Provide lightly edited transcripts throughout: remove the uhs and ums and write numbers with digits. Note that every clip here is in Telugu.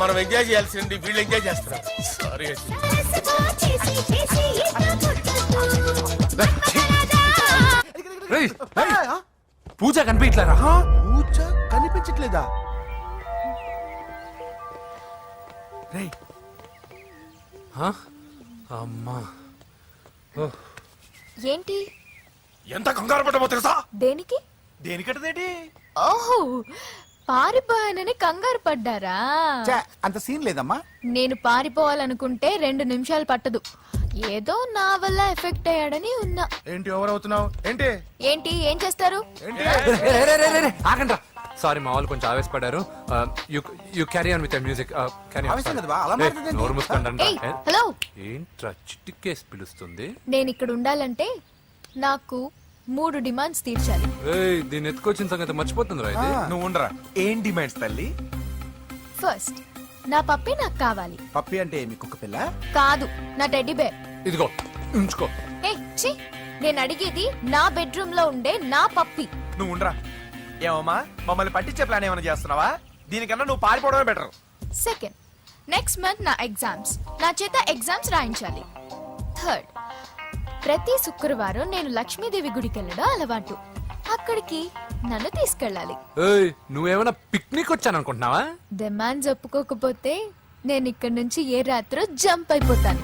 మనం ఎంజాయ్ చేయాల్సింది వీళ్ళు ఎంజాయ్ చేస్తున్నారు. సారీ. పూజ కనిపించలేరా? పూజ కనిపించట్లేదా? రేయ్ అమ్మా ఏంటి? ఎంత కంగారు పడ్డామో తెలుసా? దేనికి? దేనికంటదేంటి? ఓహో, పారిపోయానని కంగారు పడ్డారా? ఛే, అంత సీన్ లేదమ్మా. నేను పారిపోవాలనుకుంటే 2 నిమిషాలు పట్టదు. ఏదో నా వల్ల ఎఫెక్ట్ అయ్యాడని ఉన్నా. ఏంటి ఓవర్ అవుతున్నావు? ఏంటి ఏంటి ఏం చేస్తారు? ఆగండ్రా. సారీ, మా వాళ్ళు కొంచెం ఆవేశపడ్డారు. You carry on with music. ఆవేశం కదా బా, అలా మాట్లాడేదేంటి? నోరు మూసుకోండి. ఏయ్, హలో. ఏంట్రా చిటికేసి పిలుస్తుంది? నేను ఇక్కడ ఉండాలంటే నాకు 3 డిమాండ్స్ తీర్చాలి. దీన్ని ఎత్తుకొచ్చిన సంగతి మర్చిపోతుందిరా ఇది. నువ్వు ఉండరా. ఏం డిమాండ్స్ తల్లి? ఫస్ట్, నా పప్పి నాకు కావాలి. పప్పి అంటే మీ కుక్క పిల్ల? కాదు, నా టెడ్డీ బేర్. ఇదిగో ఉంచుకో. ఛీ, నేను అడిగేది నా బెడ్రూమ్ లో ఉండే నా పప్పి. నువ్వు ఉండరా. ఏమమ్మా, మమ్మల్ని పట్టించే ప్లాన్ ఏమైనా చేస్తున్నావా? దీనికన్నా నువ్వు పారిపోవడమే బెటర్. సెకండ్, నెక్స్ట్ మంత్ నా ఎగ్జామ్స్, నా చేత ఎగ్జామ్స్ రాయించాలి. థర్డ్, ప్రతి శుక్రవారం నేను లక్ష్మీదేవి గుడికి వెళ్ళడం అలవాటు. అక్కడికి నన్ను తీసుకెళ్ళాలి. నువ్వేమైనా పిక్నిక్ వచ్చాను అనుకుంటున్నావా? డిమాండ్స్ ఒప్పుకోకపోతే నేను ఇక్కడ నుంచి ఏ రాత్రో జంప్ అయిపోతాను.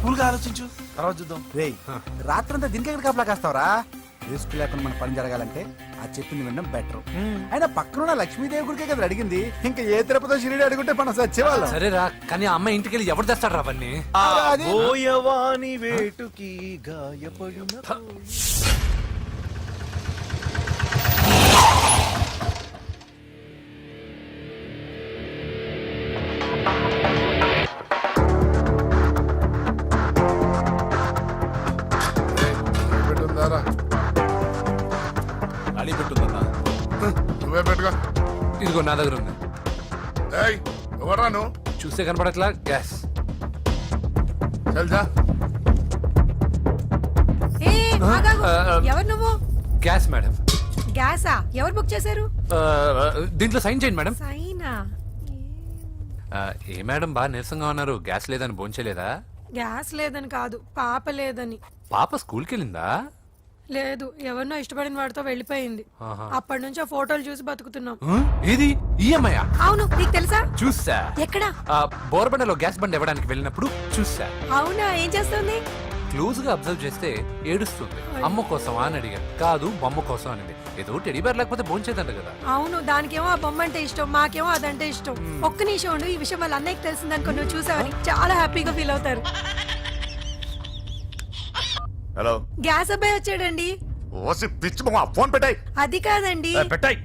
కూల్గా ఆలోచించు, తర్వాత చూద్దాం. రేయ్, రాత్రంతా దీనికి ఎక్కడ కాపలా కాస్తావరా? రిస్క్ లేకుండా మన పని జరగాలంటే ఆ చెప్పింది వినడం బెటర్. అయినా పక్కన లక్ష్మీదేవి గుడికే కదా అడిగింది. ఇంకా ఏ తిరుపతి షిరిడి అడుగుంటే మనం సచ్చేవాళ్ళం. సరేరా, కానీ ఆ అమ్మాయి ఇంటికి వెళ్ళి ఎవరు తెస్తాడు అవన్నీ? బోయవాని వేటుకి గాయపడిన అడి పెట్టుందన్నా. నువ్వే పెట్టుకో. ఇదిగో నా దగ్గర ఉంది. ఎవరా నువ్వు? చూస్తే కనపడట్లా? గ్యాస్. చల్జా. ఎవరు నువ్వు? Gas madam. గ్యాసా? ఎవరు బుక్ చేశారు? దీంట్లో సైన్ చేయండి మేడం. సైనా? ఏ మేడం బాగా నీరసంగా ఉన్నారు? గ్యాస్ లేదని భోంచలేదా? గ్యాస్ లేదని కాదు, పాప లేదని. పాప స్కూల్కి వెళ్ళిందా? లేదు, ఎవరినో ఇష్టపడిన వాడితో వెళ్ళిపోయింది. అప్పటి నుంచి ఆ ఫోటోలు చూసి బతుకుతున్నాం. ఏది ఈఎంఐ? అవును, నీకు తెలుసా? చూసా. ఎక్కడ? బోర్బండలో గ్యాస్ బండ్ ఇవ్వడానికి వెళ్ళినప్పుడు చూసా. అవునా, ఏం చేస్తుంది? క్లోజ్ గా అబ్జర్వ్ చేస్తే ఏడుస్తుంది. అమ్మ కోసమా అని అడిగా. కాదు, బొమ్మ కోసం అనింది. ఏదో టెడీ బేర్ లేకపోతే భోంచేదంట కదా. అవును, దానికేమో ఆ బొమ్మ అంటే ఇష్టం, మాకేమో అదంటే ఇష్టం. ఒక్క నిమిషం ఉండు, ఈ విషయం వాళ్ళ అన్నయ్యకి తెలిసిందనుకో, నువ్వు చూసావని చాలా హ్యాపీగా ఫీల్ అవుతారు. హలో, గ్యాస్ అబ్బాయి వచ్చాడండి. ఓసి పిచ్చి బొమ్మ, ఫోన్ పెట్టాయి. అది కాదండి. పెట్టాయి.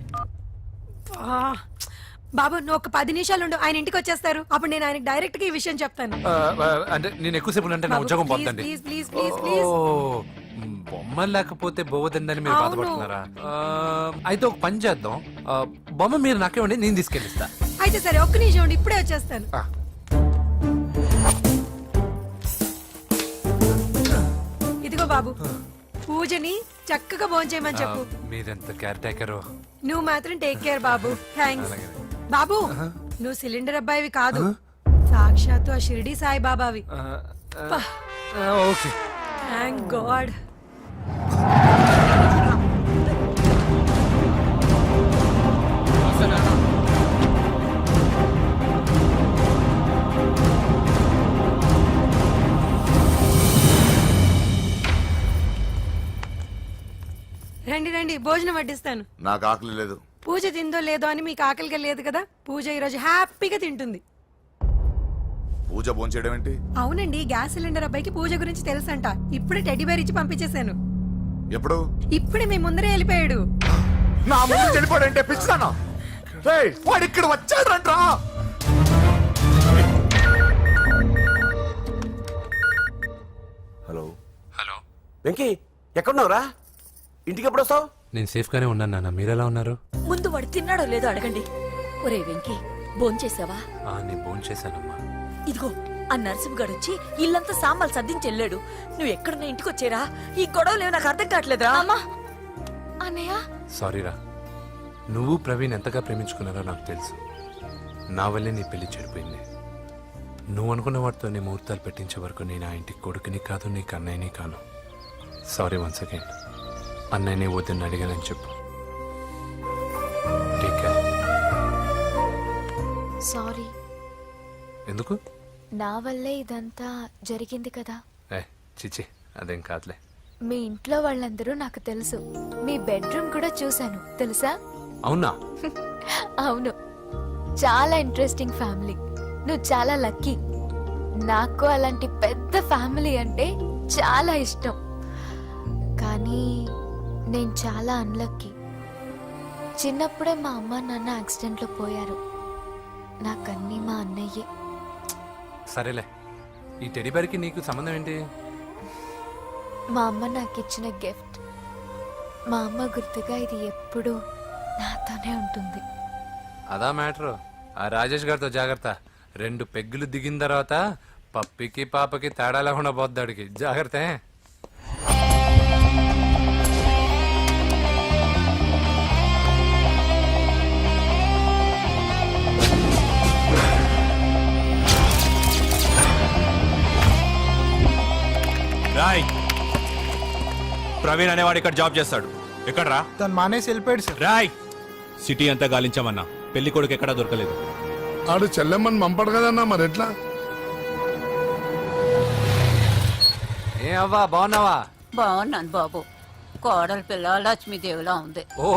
బాబు, నువ్వు ఒక 10 నిమిషాలు ఉండు, ఆయన ఇంటికి వచ్చేస్తారు. అప్పుడు నేను ఆయనకి డైరెక్ట్ గా ఈ విషయం చెప్తాను. అంటే నేను ఎక్కువసేపు అంటే నా ఉద్యోగం పోతుందండి. Please please please please. బొమ్మ లేకపోతే బోవదందని మీరు బాధపడుతున్నారా? అయితే ఒక పని చేద్దాం. బొమ్మ మీరు నాకే ఉండి నేను తీసుకెళ్ళిస్తా. అయితే సరే, ఒక్క నిమిషం ఉండి, ఇప్పుడే వచ్చేస్తాను. ఇదిగో బాబు, పూజని చక్కగా భోంచేయమని చెప్పు. మీరెంత కేర్ టేకరు. నువ్వు మాత్రం టేక్ కేర్ బాబు. థ్యాంక్స్ బాబు. నువ్వు సిలిండర్ అబ్బాయివి కాదు, సాక్షాత్తు ఆ షిరిడి సాయి బాబావి. Okay, thank God. రండి రండి, భోజనం వడ్డిస్తాను. నాకు ఆకలి లేదు. పూజ తిందో లేదో అని మీకు ఆకలిగా లేదు కదా. పూజ ఈరోజు హ్యాపీగా తింటుంది. పూజ భోంచేయడం ఏంటి? అవునండి, గ్యాస్ సిలిండర్ అబ్బాయికి పూజ గురించి తెలుసంట. ఇప్పుడే టెడ్డీ బేర్ ఇచ్చి పంపించేశాను. ఎప్పుడు? ఇప్పుడే మీ ముందరే వెళ్ళిపోయాడు. నా ముందు వెళ్ళిపోయాడంటే పిచ్చిదానా? వాడు ఇక్కడ వచ్చాడంట్రా. హలో. హలో వెంకీ, ఎక్కడున్నావురా? ఇంటికి ఎప్పుడు వస్తావు? నేను సేఫ్ గానే ఉన్నాను నాన్న. మీరెలా ఉన్నారు? ముందు వాడు తిన్నాడో లేదో అడగండి. ఒరే వెంకీ, భోంచేసావా? నేను భోంచేశానమ్మా. ఇదిగో ఆ నరసింహగాడు వచ్చి ఇల్లంతా సామాన్లు సర్దించి వెళ్ళాడు. నువ్వు ఎక్కడున్నా ఇంటికి వచ్చేరా. ఈ గొడవలేవు నాకు అర్థం కావట్లేదురా. అమ్మా, అన్నయ్య. సారీరా, నువ్వు ప్రవీణ్ ఎంతగా ప్రేమించుకున్నారో నాకు తెలుసు. నా వల్లే నీ పెళ్లి చెడిపోయింది. నువ్వు అనుకున్న వాటితో నీ ముహూర్తాలు పెట్టించే వరకు నేను ఆ ఇంటికి కొడుకుని కాదు, నీకు అన్నయ్యని కాను. Sorry once again. అన్నయ్యని వద్దని అడిగానని చెప్పు. Take care. సారీ, ఎందుకు? నా వల్లే ఇదంతా జరిగింది కదా. చిచి, అదేం కాదులే. మీ ఇంట్లో వాళ్ళందరూ నాకు తెలుసు. మీ బెడ్రూమ్ కూడా చూశాను, తెలుసా? అవునా? అవును, చాలా ఇంట్రెస్టింగ్ ఫ్యామిలీ. నువ్వు చాలా లక్కీ. నాకు అలాంటి పెద్ద ఫ్యామిలీ అంటే చాలా ఇష్టం. కానీ నేను చాలా అన్లక్కీ. చిన్నప్పుడే మా అమ్మ నాన్న యాక్సిడెంట్లో పోయారు. నాకన్నీ మా అన్నయ్యే. సరేలే, ఈ టెడీబేర్కి నీకు సంబంధం ఏంటి? మా అమ్మ నాకు ఇచ్చిన గిఫ్ట్. మా అమ్మ గుర్తుగా ఇది ఎప్పుడూ నాతోనే ఉంటుంది. అదా మ్యాటర్. ఆ రాజేష్ గారితో జాగ్రత్త. 2 పెగ్గులు దిగిన తర్వాత పప్పికి పాపకి తేడా లేకుండా పోద్దాడికి. జాగ్రత్త. రాయ్, ప్రవీణ్ అనేవాడు ఇక్కడ జాబ్ చేస్తాడు. ఎక్కడ్రా? తను మానేసి వెళ్ళిపోయాడు సార్. రాయ్, సిటీ అంతా గాలించామన్నా, పెళ్లి కొడుకు ఎక్కడా దొరకలేదు. ఆడు చెల్లెమ్మని పంపడు కదన్నా, మరి ఎట్లా? ఏ అవ్వా, బాగున్నావా? బాగున్నాను బాబు. కోడలి పిల్ల లక్ష్మీదేవిలా ఉంది. ఓ,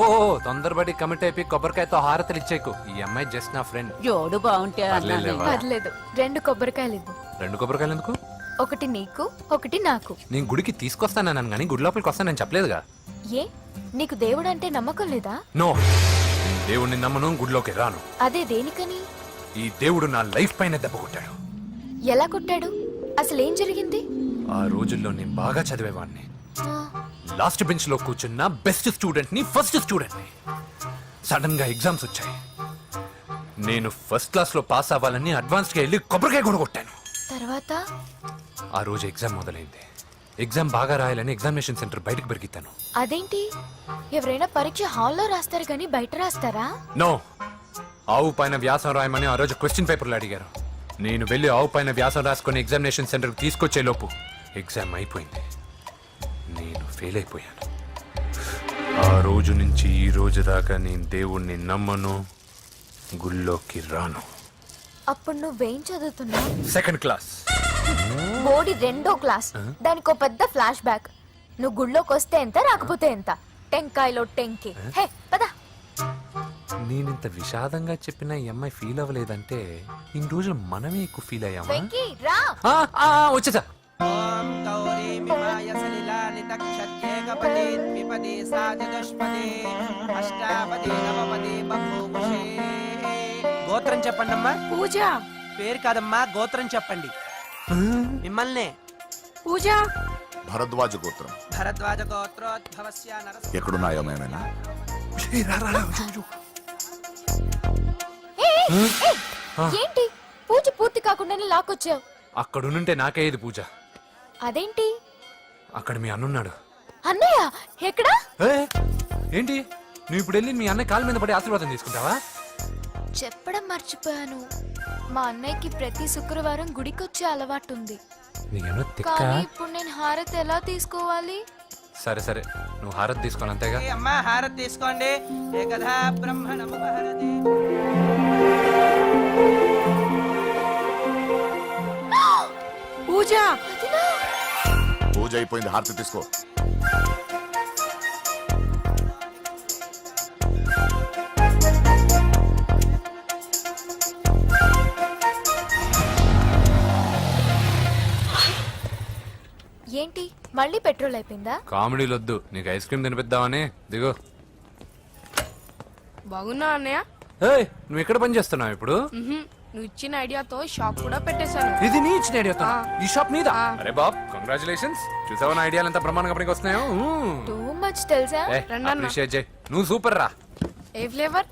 తొందరపడి కమిట్ అయిపోయి కొబ్బరికాయతో హారతలు ఇచ్చేకు. ఈ అమ్మాయి జస్ట్ నా ఫ్రెండ్. జోడు బాగుంటే అన్నాను. పర్లేదులేవా? పర్లేదు, 2 కొబ్బరికాయలు ఇవ్వు. 2 కొబ్బరికాయలు ఎందుకు? ఒకటి నీకు, ఒకటి నాకు. నేను గుడికి తీసుకొస్తానన్నాను కానీ గుడి లోపలికి వస్తానని చెప్పలేదుగా. ఏ, నీకు దేవుడు అంటే నమ్మకం లేదా? నో, దేవుడిని నమ్మను, గుడిలోకి రాను. అదే దేనికని? ఈ దేవుడు నా లైఫ్ పైన దెబ్బ కొట్టాడు. ఎలా కొట్టాడు? అసలేం జరిగింది? ఆ రోజుల్లో నేను బాగా చదివేవాడిని. ఆ, లాస్ట్ బెంచ్ లో కూర్చున్న బెస్ట్ స్టూడెంట్ ని, ఫస్ట్ స్టూడెంట్ ని. సడన్ గా ఎగ్జామ్స్ వచ్చాయి. నేను ఫస్ట్ క్లాస్ లో పాస్ అవ్వాలని అడ్వాన్స్ గా వెళ్ళి కొబ్బరికాయ కూడా కొట్టాను. తర్వాత? ఆ రోజు ఎగ్జామ్ మొదలైంది. ఎగ్జామ్ బాగా రాయాలని ఎగ్జామినేషన్ సెంటర్ బయటకు పెరిగితాను. అదేంటి, ఎవరైనా పరీక్ష హాల్లో రాస్తారు కానీ బయట రాస్తారా? నో, ఆవు పైన వ్యాసం రాయమని ఆ రోజు క్వశ్చన్ పేపర్లు అడిగారు. నేను వెళ్ళి ఆవు పైన వ్యాసం రాసుకొని ఎగ్జామినేషన్ సెంటర్కి తీసుకొచ్చే లోపు ఎగ్జామ్ అయిపోయింది. నేను ఫెయిల్ అయిపోయాను. ఆ రోజు నుంచి ఈ రోజు దాకా నేను దేవుణ్ణి నమ్మను, గుళ్ళోకి రాను. అప్పుడు నువ్వేం చదువుతున్నావు? Second class. బోడి 2వ క్లాస్. దానికో పెద్ద ఫ్లాష్ బ్యాక్. నువ్వు గుళ్ళోకి వస్తే ఎంత, రాకపోతే ఎంత. టెంకాయలో టెంకి. హే పద. నేనింత విషాదంగా చెప్పిన ఈ అమ్మాయి ఫీల్ అవ్వలేదంటే ఇన్ని రోజులు మనమే ఎక్కువ ఫీల్ అయ్యామా? వెంకీ రా. వచ్చేసా. ఓం గౌరీ మిమాయ సలిలాలితక్షత్యేకపదే ద్విపదే సాచతుష్పదే అష్టాపదే నవపదే బభూషే. గోత్రం చెప్పండమ్మా. పూజ. పేరు కాదమ్మా, గోత్రం చెప్పండి. మిమ్మల్నే. పూజ. భరద్వాజ గోత్రం. భరద్వాజ గోత్రోద్భవస్య నరసింహ. ఎక్కడున్నాయో మేమైనా? ఏంటి పూజ పూర్తి కాకుండానే లాక్కొచ్చావు? అక్కడుంటే నాకే ఇది పూజ. అదేంటి? అక్కడ మీ అన్నున్నాడు. అన్నయ్య ఎక్కడా? ఏంటి, నువ్వు ఇప్పుడు వెళ్ళి మీ అన్నయ్య కాళ్ళ మీద పడి ఆశీర్వాదం తీసుకుంటావా? చెప్పడం మర్చిపోయాను. మా అన్నయ్యకి ప్రతి శుక్రవారం గుడికొచ్చే అలవాటు ఉంది. నీకేమో తిక్క. కానీ ఇప్పుడు నేను హారతి ఎలా తీసుకోవాలి? సరే సరే, నువ్వు హారతి తీసుకోవాలి అంతేగా. అమ్మా హారతి తీసుకోండి. ఏకదా బ్రహ్మణముపహరతి. పూజ. పూజ అయిపోయింది, హారతి తీసుకో. ఏంటి మళ్ళీ పెట్రోల్ అయిపోయిందా? కామెడీలు వద్దు, నీకు ఐస్ క్రీమ్ తినిపిద్దామని. దిగు. బాగున్నా అన్నయ్య. నువ్వు ఎక్కడ పని చేస్తున్నావు ఇప్పుడు? నువ్వు ఇచ్చిన ఐడియాతో షాప్ కూడా పెట్టేశాను. ఇది నీ ఇచ్చిన ఐడియా? ఈ షాప్ నీదా? అరే బాబ్, కంగ్రాచులేషన్స్. చూసావా నా ఐడియాలు ఎంత బ్రహ్మాండంగా పనికి వస్తున్నాయో? టూ మచ్ తెలుసా? అప్రిషియేట్ చేయి. నువ్వు సూపర్ రా. ఏ ఫ్లేవర్?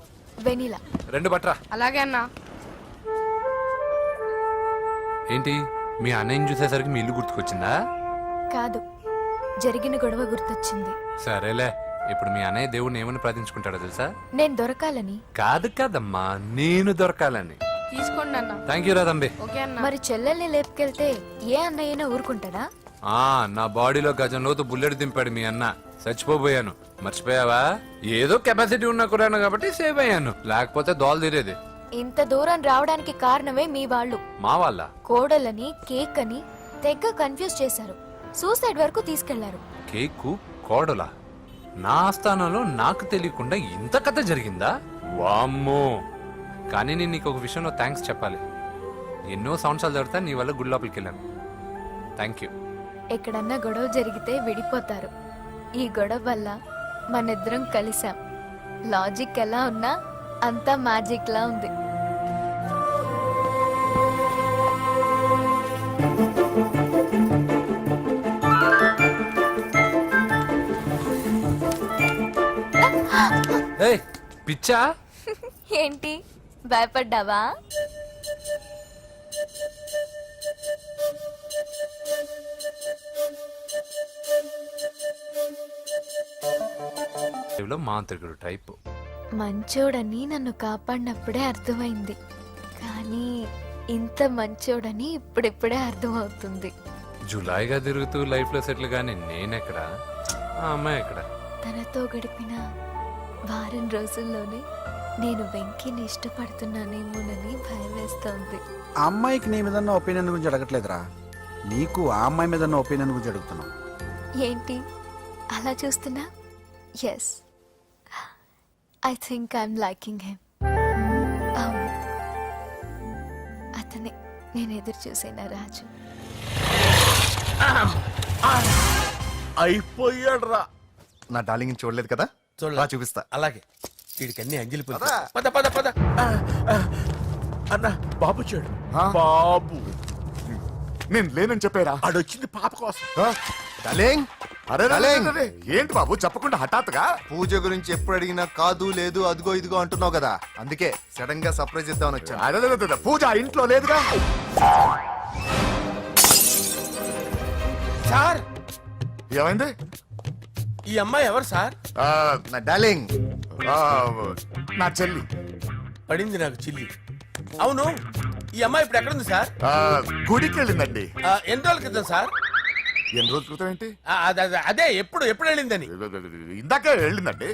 వెనీలా. 2 బట్రా. అలాగే అన్నా. ఏంటి, మీ అన్నయ్యని చూసేసరికి మీ ఇల్లు గుర్తుకొచ్చిందా? కాదు, జరిగిన గొడవ గుర్తొచ్చింది. సరేలే, ఇప్పుడు మీ అన్నయ్య దేవుడిని ఏమని ప్రార్థించుకుంటాడో తెలుసా? నేను దొరకాలని. కాదు కాదమ్మా, నేను దొరకాలని. తీసుకోండి అన్న. Thank you రాదంబి. ఓకే అన్న. మరి చెల్లెల్ని లేపుకెళ్తే ఏ అన్నయ్యనా ఊరుకుంటాడా? నా బాడీలో గజం లోతు బుల్లెట్ దింపాడు మీ అన్న. చచ్చిపోయాను, మర్చిపోయావా? ఏదో కెపాసిటీ ఉన్న కురాను కాబట్టి సేవ్ అయ్యాను, లేకపోతే దోలు తీరేది. ఇంత దూరం రావడానికి కారణమే మీ వాళ్ళు. మా వాళ్ళ కోడలని కేక్ అని తెగ కన్ఫ్యూజ్ చేశారు. సూసైడ్ వరకు తీసుకెళ్లారు. కేకు కోడలా? నా ఆస్థానంలో నాకు తెలియకుండా ఇంత కథ జరిగిందా? వామ్మో! కానీ నేను నీకు ఒక విషయంలో థ్యాంక్స్ చెప్పాలి. ఎన్నో సంవత్సరాలు జరుగుతా నీ వల్ల గుడి లోపలికి వెళ్ళాను. Thank you. ఎక్కడన్నా గొడవ జరిగితే విడిపోతారు. ఈ గొడవ వల్ల మనిద్దరం కలిసాం. లాజిక్ ఎలా ఉన్నా అంతా మ్యాజిక్ లా ఉంది. ఏయ్, పిచ్చా? ఏంటి భయపడ్డావా? మాంత్రికుడు టైపు. మంచోడని నన్ను కాపాడినప్పుడే అర్థమైంది, కానీ ఇంత మంచోడని ఇప్పుడిప్పుడే అర్థమవుతుంది. జులాయిగా తిరుగుతూ లైఫ్ లో సెటిల్ గానీ నేనెక్కడ, ఆ అమ్మాయి ఎక్కడ? తనతో గడిపిన వారం రోజుల్లోనే నేను వెంకిని ఇష్టపడుతున్నానేమోనని భయం వేస్తోంది. ఆ అమ్మాయికి నీ మీద ఒపీనియన్ గురించి అడగట్లేదురా, నీకు ఆ అమ్మాయి మీద ఒపీనియన్ గురించి అడుగుతున్నావు. ఏంటి అలా చూస్తున్నా? Yes, I think I'm liking him. అవును, అతనే నేను ఎదురు చూసిన రాజు. అయిపోయాడు రా. నా డార్లింగ్ చూడలేదు కదా, రా చూపిస్తా. అలాగే వీడికి అన్ని అంజలి పులుసు. పద పద పద. అన్న బాబు చూడు. బాబు నేను లేనని చెప్పారా? ఆడొచ్చింది పాప కోసం. డార్లింగ్, అరే డార్లింగ్. ఏంటి బాబు చెప్పకుండా హఠాత్తుగా? పూజ గురించి ఎప్పుడు అడిగినా కాదు లేదు అదిగో ఇదిగో అంటున్నావు కదా, అందుకే సడన్ గా సర్ప్రైజ్ ఇద్దామని వచ్చాను. అదే పూజ ఆ ఇంట్లో లేదుగా. సార్ ఏమైంది? ఈ అమ్మాయి ఎవరు సార్? నా డార్లింగ్, నా చెల్లి. పడింది నాకు చిల్లి. అవును, ఈ అమ్మాయి ఇప్పుడు ఎక్కడుంది సార్? గుడికి వెళ్ళిందండి. ఎన్ని రోజుల క్రితం సార్? ఎన్ని రోజుల క్రితం ఏంటి? అదే ఎప్పుడు వెళ్ళిందని. ఇందాకే వెళ్ళిందండి.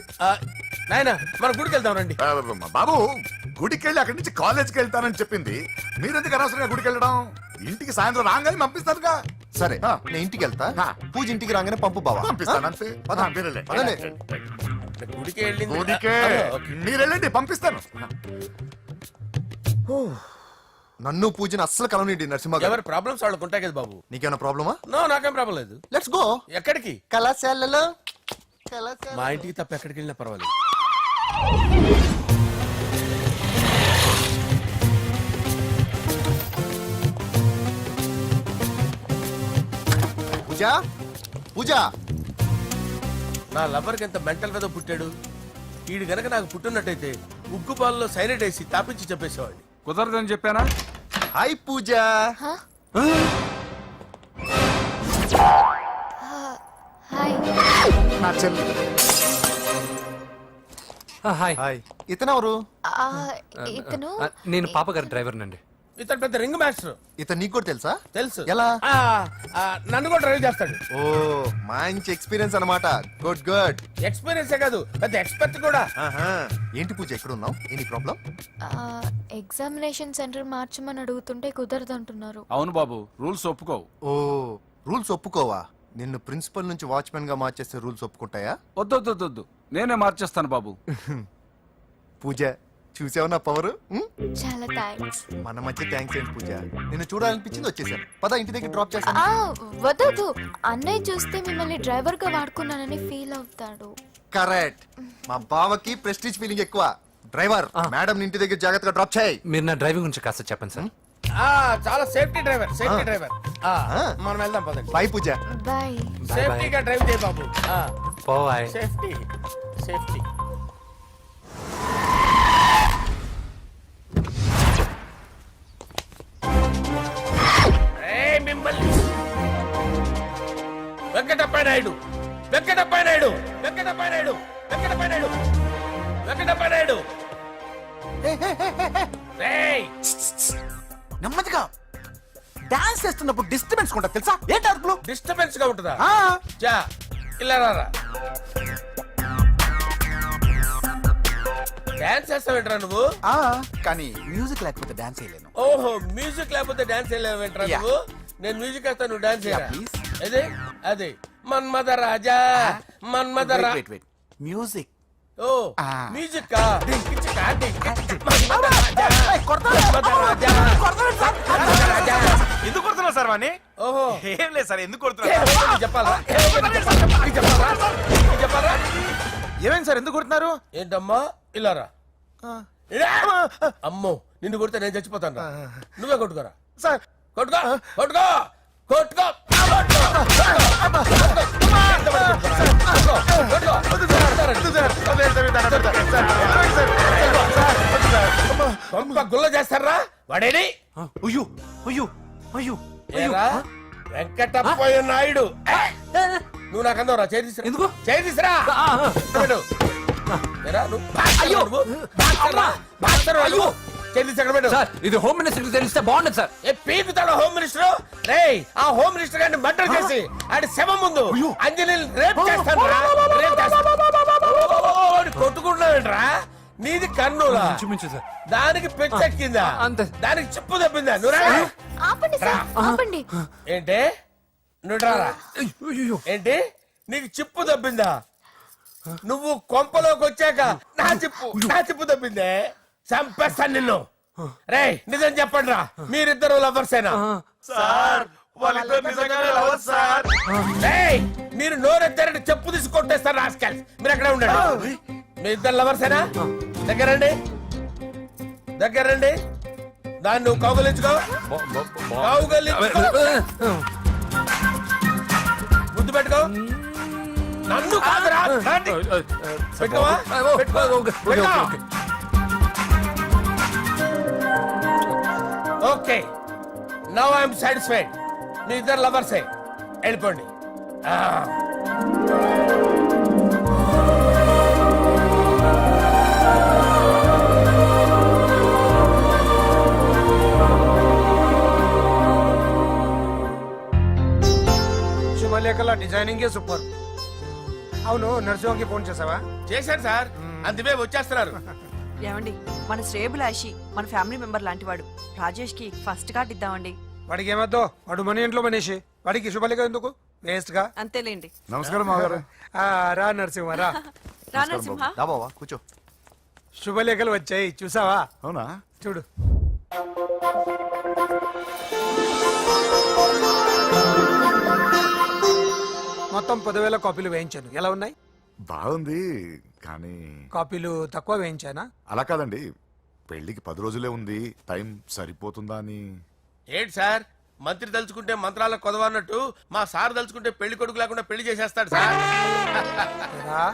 నాయన మన గుడికి వెళ్దాం రండి. బాబు, గుడికి వెళ్ళి అక్కడి నుంచి కాలేజ్కి వెళ్తానని చెప్పింది. మీరెందుకు అనవసరంగా గుడికి వెళ్ళడం? ఇంటికి సాయంత్రం రాగానే పంపిస్తానుగా. సరే, నేను ఇంటికి వెళ్తా. పూజ ఇంటికి రాగానే పంపు బావా. పంపిస్తాను అంతే. గుడికి వెళ్ళింది. గుడికే మీరు వెళ్ళండి, పంపిస్తాను. నన్ను పూజను అస్సలు కలవనిండి నరసింహ గారు. ఎవరి ప్రాబ్లమ్స్ వాళ్ళకు ఉంటాయి కదా బాబు. నీకేమైనా ప్రాబ్లమా? నో, నాకేం ప్రాబ్లం లేదు. Let's go. ఎక్కడికి? కళాశాలలో. మా ఇంటికి తప్ప ఎక్కడికి వెళ్ళినా పర్వాలేదు. పూజ, పూజ. నా లవర్కి ఎంత మెంటల్ మీద పుట్టాడు. వీడు గనక నాకు పుట్టినట్టయితే ఉగ్గు పాలలో సైలెంట్ వేసి తాపించి చెప్పేసేవాడిని. కుదరదని చెప్పానా? హాయ్ పూజ. హాయ్. నా చెల్లి. హాయ్. హాయ్. ఇతనెవరు? ఇతను నేను పాప గారి డ్రైవర్ నండి. ఇతను పెద్ద రింగ్ మాస్టర్. ఇతను నీకు కూడా తెలుసా? తెలుసు. ఎలా? నన్ను కూడా డ్రైవ్ చేస్తాడు. ఓ, మంచి ఎక్స్పీరియన్స్ అన్నమాట. Good good. ఎక్స్పీరియన్సే కాదు, పెద్ద ఎక్స్పర్ట్ కూడా. ఏంటి పూజ ఎక్కడ ఉన్నావు? Any problem? ఎగ్జామినేషన్ సెంటర్ మార్చమని అడుగుతుంటే కుదరదంటున్నారు. అవును బాబు, రూల్స్ ఒప్పుకోవు. ఓ, రూల్స్ ఒప్పుకోవా? నిన్ను ప్రిన్సిపల్ నుంచి వాచ్మెన్ గా మార్చేస్తే రూల్స్ ఒప్పుకుంటాయా? వద్దు, నేనే మార్చేస్తాను బాబు. పూజ, చూసావు నా పవర్? చాలా థ్యాంక్స్. మన మధ్య థ్యాంక్స్ ఏంటి పూజ, నిన్ను చూడాలనిపించింది వచ్చేసాను. పద, ఇంటి దగ్గర డ్రాప్ చేస్తాను. వద్దు, అన్నయ్య చూస్తే మిమ్మల్ని డ్రైవర్ గా వాడుకున్నానని ఫీల్ అవుతాడు. కరెక్ట్. మా బావకి ప్రెస్టీజ్ ఫీలింగ్ ఎక్కువ. డ్రైవర్, మేడం ఇంటి దగ్గర జాగ్రత్తగా డ్రాప్ చేయి. మీరు నా డ్రైవింగ్ గురించి కాస్త చెప్పండి సార్. చాలా సేఫ్టీ డ్రైవర్. మనం వెళ్దాం పదండి. బై పూజ. బాయ్. సేఫ్టీగా డ్రైవ్ చేయ బాబు. పోవాయ్. సేఫ్టీ. మిమ్మల్ని వెంకటప్ప నాయుడు. రేయ్, నెమ్మదిగా డాన్స్ చేస్తున్నప్పుడు డిస్టర్బెన్స్ కొంటా తెలుసా? ఏంటి అరుపులు? డిస్టర్బెన్స్ గా ఉంటుందా? ఆ, జా ఇలా రారా. డాన్స్ చేస్తావేంట్రా నువ్వు? ఆ, కానీ మ్యూజిక్ లేకపోతే డాన్స్ చేయలేను. ఓహో, మ్యూజిక్ లేకపోతే డాన్స్ వేయలేవేంట్రా Yeah. నువ్వు? నేను మ్యూజిక్ వేస్తా, నువ్వు డాన్స్ చేయరా? Yeah, please. అదే అదే మన్మద రాజా, మన్మద రా. మ్యూజిక్ ఓ Ah. మ్యూజిక్ కా డింకి చికా డింకి చికా. మన్మద రాజా, మన్మద రాజా, మన్మద రాజా. ఎందుకు కొడుతున్నారు సార్ వాణ్ణి? ఓహో ఏం లేదు సార్, ఎందుకు ఏ, కొడుతున్నారు? నీకు చెప్పాలా? నీకు చెప్పాలా? నీకు చెప్పాలా? ఏమైంది సార్, ఎందుకు కొడుతున్నారు? ఏంటమ్మా ఇలా రా. ఇలా. అమ్మో నిన్ను కొడితే నేను చచ్చిపోతాను. నువ్వే కొట్టుకోరా. సార్ కొట్టుకో కొట్టుకో కొట్టుకో. పంప గుల్ల చేస్తారా వాడేడి? అయ్యో అయ్యో అయ్యో ఏరా వెంకటప్పయ్య నాయుడు. నువ్వు నాకు అందవరా చేయి తీసురా. ఎందుకు? చేయి తీసురా. పెట్టు. ఏరా, నువ్వు బాక్సర్రా నువ్వు? బాక్సర్రా? బాక్సర్రా నువ్వు? చేయి తీసి ఎక్కడ పెట్టు. సార్ ఇది హోమ్ మినిస్టర్ తెలిస్తే బాగుండదు సార్. ఏ పీకుతాడు హోమ్ మినిస్టర్? రేయ్ ఆ హోమ్ మినిస్టర్ గారిని మర్డర్ చేసి ఆడి శవం ముందు అంజలిని రేప్ చేస్తాను రా. రేప్ చేస్తాను. కొట్టుకుంటున్నావేంట్రా? నీది కన్నులా? ఇంచుమించు సార్. దానికి పెచ్చెక్కిందా? అంతే. దానికి చెప్పు తప్పిందా? నువ్వు రా. ఆపండి సార్, ఆపండి. ఏంటి నువ్వు రారా? అయ్యో. ఏంటి నీకు చిప్పు తప్పిందా? నువ్వు కొంపలోకి వచ్చాక నా చిప్పు తప్పిందే. చంపేస్తాను నిన్ను. రేయ్ నిజం చెప్పండి రా, మీరిద్దరు లవర్సేనా? సార్ వాళ్ళిద్దరు నిజంగానే లవర్స్ సార్. రేయ్ మీరు నోరెత్తారంటే చెప్పు తీసి కొట్టేస్తారు రాస్కల్స్. మీరు ఎక్కడ ఉండండి. మీ ఇద్దరు లవర్సేనా? దగ్గరండి దగ్గరండి. దాన్ని నువ్వు కౌగలించుకో. కౌగలించుకో. ముద్దు పెట్టుకో. నన్ను కాదురా. దాన్ని పెట్టుకోవా? పెట్టుకో. పెట్టుకో. Okay now I'm satisfied. మీ ఇద్దరు లవర్సే, వెళ్ళిపోండి. శుభలేఖల డిజైనింగ్ సూపర్. అవును నర్సింహకి ఫోన్ చేసావా? చేశాను సార్, అందువే వచ్చేస్తున్నారు. ఏమండి మన శ్రేయబులాషి మన ఫ్యామిలీ మెంబర్ లాంటి వాడు. రాజేష్ కి ఫస్ట్ కార్డ్ ఇద్దామండి. వాడికి ఏమద్దో, వాడు మన ఇంట్లో మనిషి, వాడికి శుభలేఖ ఎందుకు వేస్ట్ గా? అంతేలేండి. నమస్కారం మామగారు. రా నరసింహ రా. రా నరసింహ. దా బావా కూర్చో. శుభలేఖలు వచ్చాయి చూసావా? అవునా? చూడు. మొత్తం 10,000 కాపీలు వేయించాను. ఎలా ఉన్నాయి? బాగుంది కానీ కాపీలు తక్కువ వేయించానా? అలా కాదండి, పెళ్లికి 10 రోజులే ఉంది, టైం సరిపోతుందా అని. ఏంటి సార్ మంత్రి తలుచుకుంటే మంత్రాలకు కొదవన్నట్టు మా సార్ తలుచుకుంటే పెళ్లి కొడుకు లేకుండా పెళ్లి చేసేస్తాడు సార్. రా.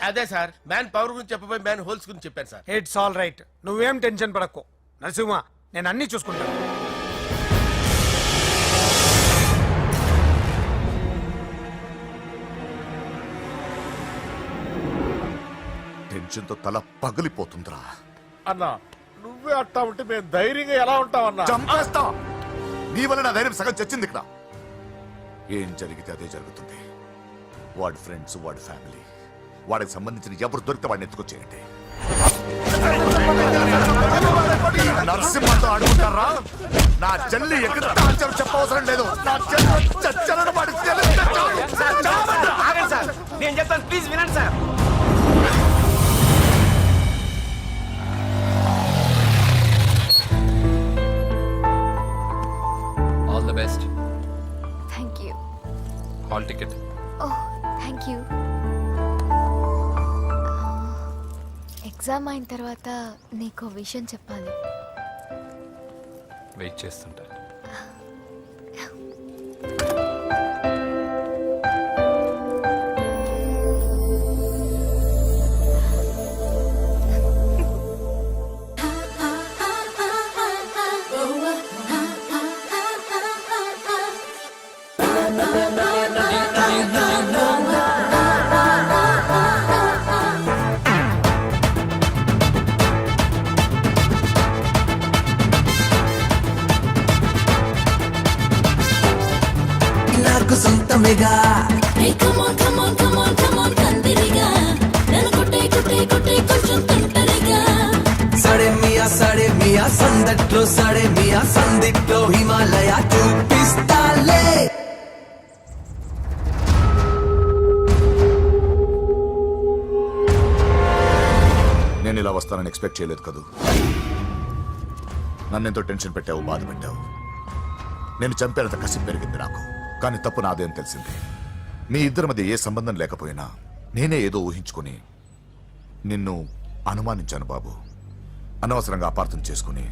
అదే సార్ మ్యాన్ పవర్ గురించి చెప్పబోయి మ్యాన్ హోల్స్ గురించి చెప్పాను సార్. It's all right. నువ్వేం టెన్షన్ పడకు నరసింహ, నేను అన్ని చూసుకుంటాను. టెన్షన్ తో తల పగిలిపోతుందిరా. అన్నా నువ్వే అట్టా ఉంటే మేము ధైర్యంగా ఎలా ఉంటామన్నా? చంపేస్తా. నీ వల్ల నా ధైర్యం సగం చచ్చింది ఇక్కడ. ఏం జరిగితే అదే జరుగుతుంది. వాడి ఫ్రెండ్స్, వాడి ఫ్యామిలీ, వాడికి సంబంధించిన ఎవరు దొరికితే వాడిని ఎత్తుకొచ్చేయండి. నరసింహతో అడుగుతారా? నా చెల్లి ఎక్కడ చెప్పవసరం లేదు. నా చెల్లి చచ్చలను వాడి నేను చెప్తాను, ప్లీజ్ వినండి sir. All the best. Thank you. Hall ticket. Oh thank you. Exam అయిన తర్వాత నీకు విషయం చెప్పాలి. వెయిట్ చేస్తుంటా. మొత్తమేగా సడే మియా సందట్లో సడే మియా సందిట్లో హిమాలయ చూపిస్తాలే. నేను ఇలా వస్తానని ఎక్స్పెక్ట్ చేయలేదు కదూ. నన్నెంతో టెన్షన్ పెట్టావు, బాధ పెట్టావు. నేను చంపేంత కసి పెరిగింది నాకు. కానీ తప్పు నాదే అని తెలిసింది. మీ ఇద్దరి మధ్య ఏ సంబంధం లేకపోయినా నేనే ఏదో ఊహించుకుని నిన్ను అనుమానించాను బాబు. అనవసరంగా అపార్థం చేసుకుని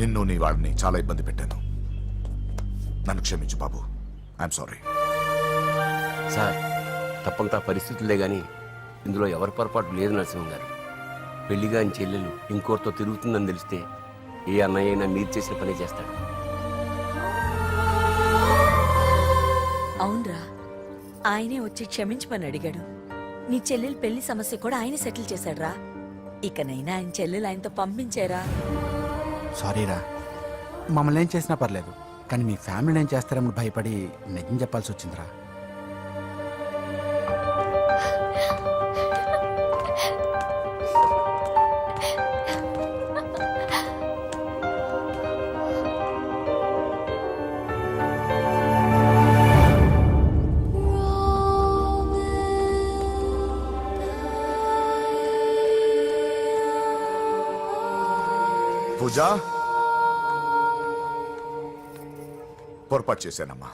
నిన్ను నీ వాడిని చాలా ఇబ్బంది పెట్టాను. నన్ను క్షమించు బాబు. I'm sorry. సార్, తప్పంతా పరిస్థితులే గాని ఇందులో ఎవరి పొరపాటు లేదు నరసింహం గారు. పెళ్లిగాని చెల్లెలు ఇంకోరితో తిరుగుతుందని తెలిస్తే ఏ అన్నయ్య అయినా మీరు చేసిన పని చేస్తాడు. అవునరా, ఆయనే వచ్చి క్షమించమని అడిగాడు. నీ చెల్లెలు పెళ్లి సమస్య కూడా ఆయన సెటిల్ చేశాడురా. ఇకనైనా ఆయన చెల్లెలు ఆయనతో పంపించారా? సారీరా, మమ్మల్ని ఏం చేసినా పర్లేదు, కానీ మీ ఫ్యామిలీని ఏం చేస్తారేమో భయపడి నిజం చెప్పాల్సి వచ్చిందిరా. పూజా, పొరపాటు చేశానమ్మా.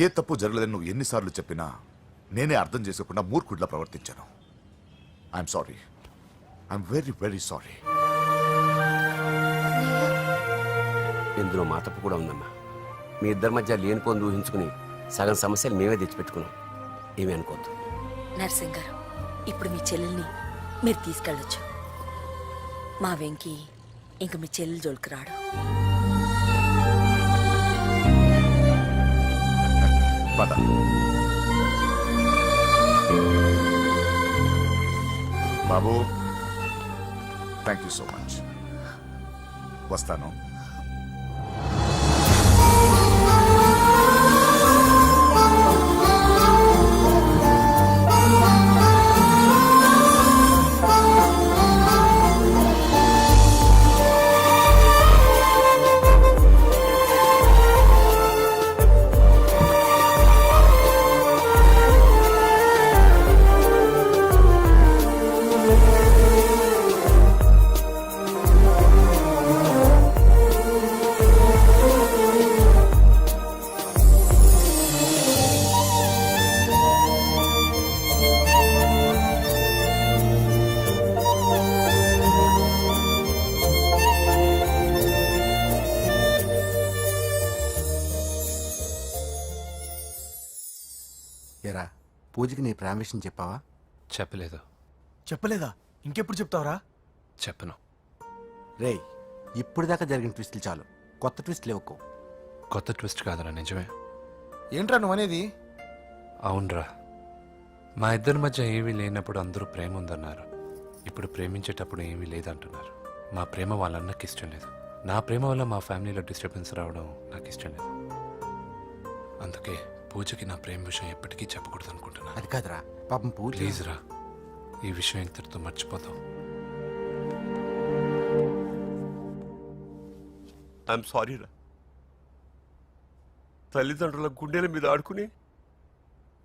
ఏ తప్పు జరగలేదని నువ్వు ఎన్నిసార్లు చెప్పినా నేనే అర్థం చేసుకోకుండా మూర్ఖుడిలా ప్రవర్తించాను. I'm sorry. I'm very very sorry. ఇందులో మా తప్పు కూడా ఉందమ్మా. మీ ఇద్దరి మధ్య లేనిపోని ఊహించుకుని సగం సమస్యలు మేమే తెచ్చిపెట్టుకున్నాం. ఏమీ అనుకోవద్దు. నర్సింగ్ గారు, ఇప్పుడు మీ చెల్లెల్ని మీరు తీసుకెళ్ళొచ్చు. మా వెంకీ ఇంక మీ చెల్లెలు జోలికి రాడు. పద. బాబు, థ్యాంక్ యూ సో మచ్. వస్తాను. ఎరా, పూజకి నీ ప్రేమ విషయం చెప్పావా? చెప్పలేదు. చెప్పలేదా? ఇంకెప్పుడు చెప్తావరా? చెప్పను. రేయ్, ఇప్పుడు దాకా జరిగిన ట్విస్టులు చాలు, కొత్త ట్విస్టులు ఇవ్వకు. కొత్త ట్విస్ట్ కాదురా, నిజమే. ఏంట్రా నువ్వు అనేది? అవునరా, మా ఇద్దరి మధ్య ఏమీ లేనప్పుడు అందరూ ప్రేమ ఉందన్నారు. ఇప్పుడు ప్రేమించేటప్పుడు ఏమీ లేదంటున్నారు. మా ప్రేమ వాళ్ళన్నకి ఇష్టం లేదు. నా ప్రేమ వల్ల మా ఫ్యామిలీలో డిస్టర్బెన్స్ రావడం నాకు ఇష్టం లేదు. అందుకే పూజకి నా ప్రేమ విషయం ఎప్పటికీ చెప్పకూడదు అనుకుంటున్నాను. అది కాదురా, పాపం పూజ. ప్లీజ్ రా, ఈ విషయం ఇంతటితో మర్చిపోతాం. ఐఎమ్ సారీ రా. తల్లిదండ్రుల గుండెల మీద ఆడుకుని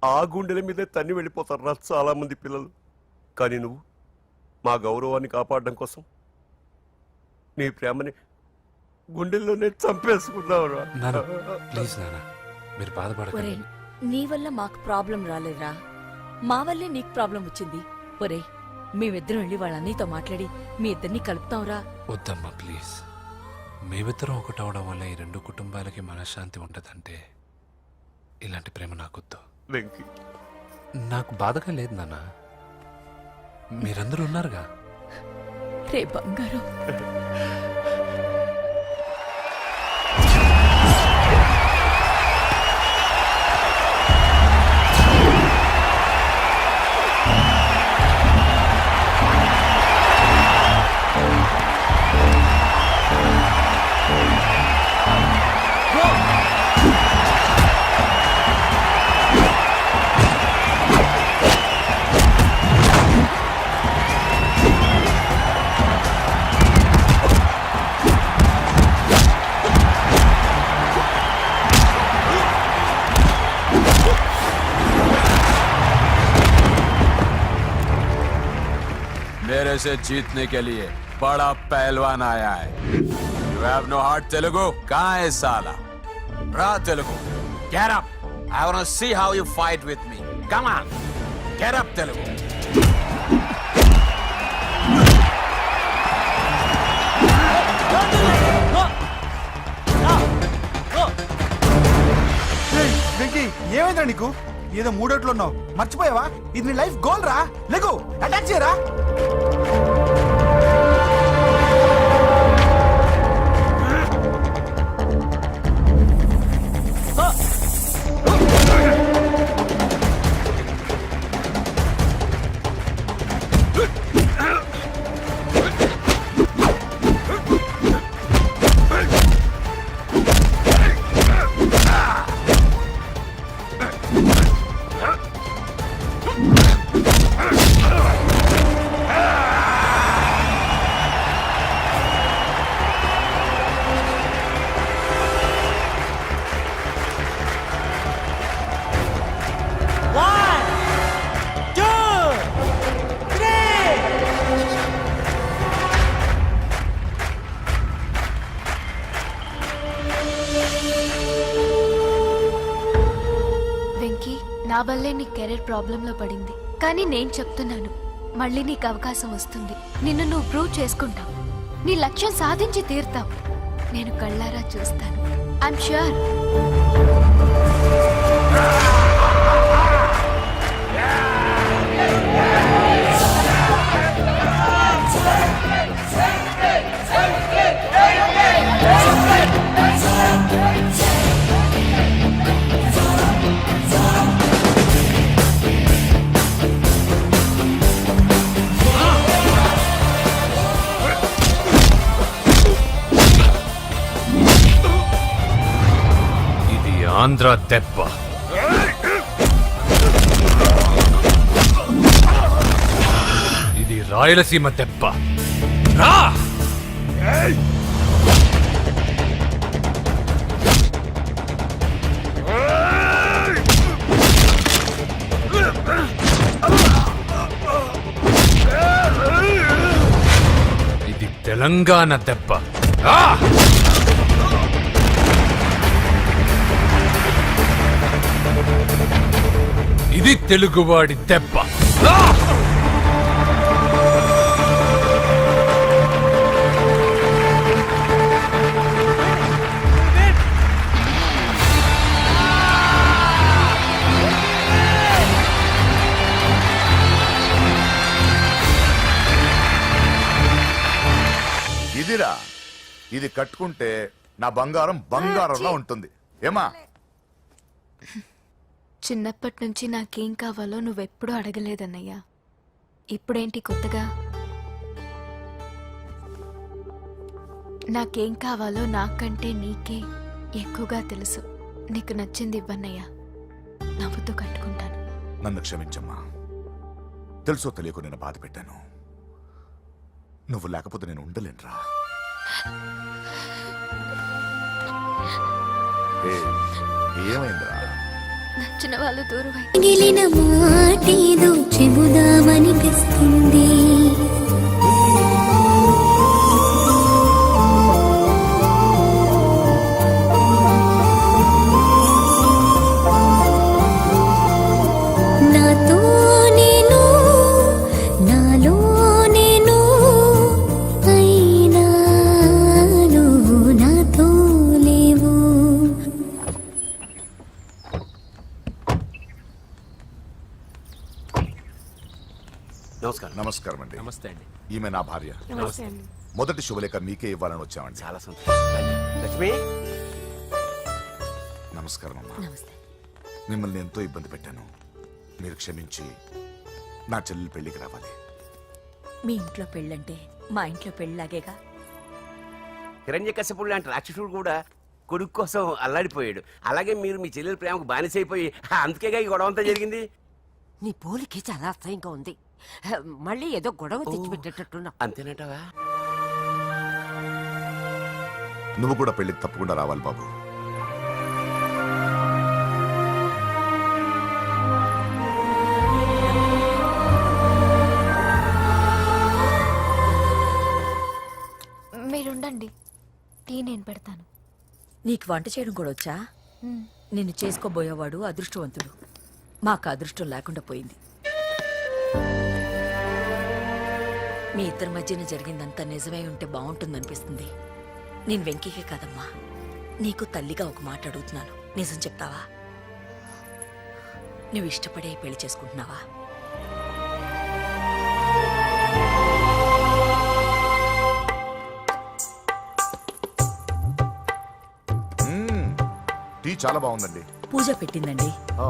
ఆ గుండెల మీదే తన్ని వెళ్ళిపోతారు రా చాలా మంది పిల్లలు. కానీ నువ్వు మా గౌరవాన్ని కాపాడడం కోసం నీ ప్రేమని గుండెల్లోనే చంపేసుకున్నావు రా. ప్లీజ్ నాన్న, మీరు బాధపడకండి. నీ వల్ల మాకు ప్రాబ్లం రాలేదురా, మా వల్లే నీకు ప్రాబ్లం వచ్చింది. ఒరే, మేమిద్దరం వెళ్ళి వాళ్ళ అన్నయ్యతో మాట్లాడి మీ ఇద్దరిని కలుపుతాంరా. వద్దమ్మా ప్లీజ్. మేమిద్దరం ఒకటవడం వల్ల ఈ రెండు కుటుంబాలకి మనశ్శాంతి ఉండదంటే ఇలాంటి ప్రేమ నాకొద్దు. వెంకీ, నాకు బాధగా లేదు నాన్న, మీరందరూ ఉన్నారుగా. రే బంగారం. मेरे से जीतने के लिए बड़ा पहलवान आया है. You have no heart, Telugu? कहाँ है साला? Ra Telugu. Get up. I wanna see how you fight with me. Come on. Get up, Telugu. Venky ఏమైందిరా నీకు? ఏదో మూడోట్లో ఉన్నావు, మర్చిపోయావా? ఇది నీ లైఫ్ గోల్ రా. లెగు, అటాక్ చేయరా. వెంకీ, నా వల్లే నీ కెరీర్ ప్రాబ్లంలో పడింది. కానీ నేను చెప్తున్నాను, మళ్ళీ నీకు అవకాశం వస్తుంది. నిన్ను నువ్వు ప్రూవ్ చేసుకుంటావు. నీ లక్ష్యం సాధించి తీరుతావు. నేను కళ్ళారా చూస్తాను. I'm sure. ఇది ఆంధ్ర దెబ్బ. ఇది రాయలసీమ దెబ్బ. రా! ఇది తెలంగాణ దెబ్బ. రా! ఇది తెలుగువాడి దెబ్బ. రా! ఇదిరా, ఇది కట్టుకుంటే నా బంగారం బంగారంలో ఉంటుంది. ఏమా? చిన్నప్పటి నుంచి నాకేం కావాలో నువ్వెప్పుడూ అడగలేదన్నయ్యా. ఇప్పుడేంటి కొత్తగా? నాకేం కావాలో నాకంటే నీకే ఎక్కువగా తెలుసు. నీకు నచ్చింది ఇవ్వన్నయ్యా, నవ్వుతూ కట్టుకుంటాను. నన్ను క్షమించమ్మా. తెలుసో తెలియకు నేను బాధ పెట్టాను. నువ్వు లేకపోతే నేను ఉండలేనురా. ఏమైందిరా? నచ్చిన వాళ్ళు దూరం మిగిలిన మాటేదో చెబుదామనిపిస్తుంది. నాతో నేను, నాలో నేను, అయినా నువ్వు నాతో లేవు. నమస్కారం. నమస్కారం అండి. నమస్తే అండి. ఈమె నా భార్య. మొదటి శుభలేఖ మీకే ఇవ్వాలని వచ్చామండి. చాలా సంతోషం. లక్ష్మి, నమస్కారం అమ్మా. మిమ్మల్ని ఎంతో ఇబ్బంది పెట్టాను. మీరు క్షమించి నా చెల్లెలి పెళ్లికి రావాలి. మీ ఇంట్లో పెళ్ళంటే మా ఇంట్లో పెళ్ళలాగేగా. హిరణ్యకశిపుడు లాంటి రాక్షసుడు కూడా కొడుకు కోసం అల్లాడిపోయాడు. అలాగే మీరు మీ చెల్లెల ప్రేమకు బానిసైపోయి అందుకేగా ఈ గొడవ అంతా జరిగింది. నీ పోలికి చాలా అసహ్యంగా ఉంది. మళ్ళీ ఏదో గొడవ తెచ్చిపెట్టేటట్టున్నా. అంతేనంటావా? నువ్వు కూడా పెళ్లికి తప్పకుండా రావాలి బాబు. పెడతాను. నీకు వంట చేయడం కూడా వచ్చా? నిన్ను చేసుకోబోయేవాడు అదృష్టవంతుడు. మాకు అదృష్టం లేకుండా పోయింది. మీ ఇద్దరి మధ్యన జరిగిందంతా నిజమై ఉంటే బాగుంటుందనిపిస్తుంది. నేను వెంకీకే కాదమ్మా, నీకు తల్లిగా ఒక మాట అడుగుతున్నాను. నిజం చెప్తావా? నువ్వు ఇష్టపడే పెళ్లి చేసుకుంటున్నావా? టీ చాలా బాగుందండి. పూజ పెట్టిందండి. ఆ,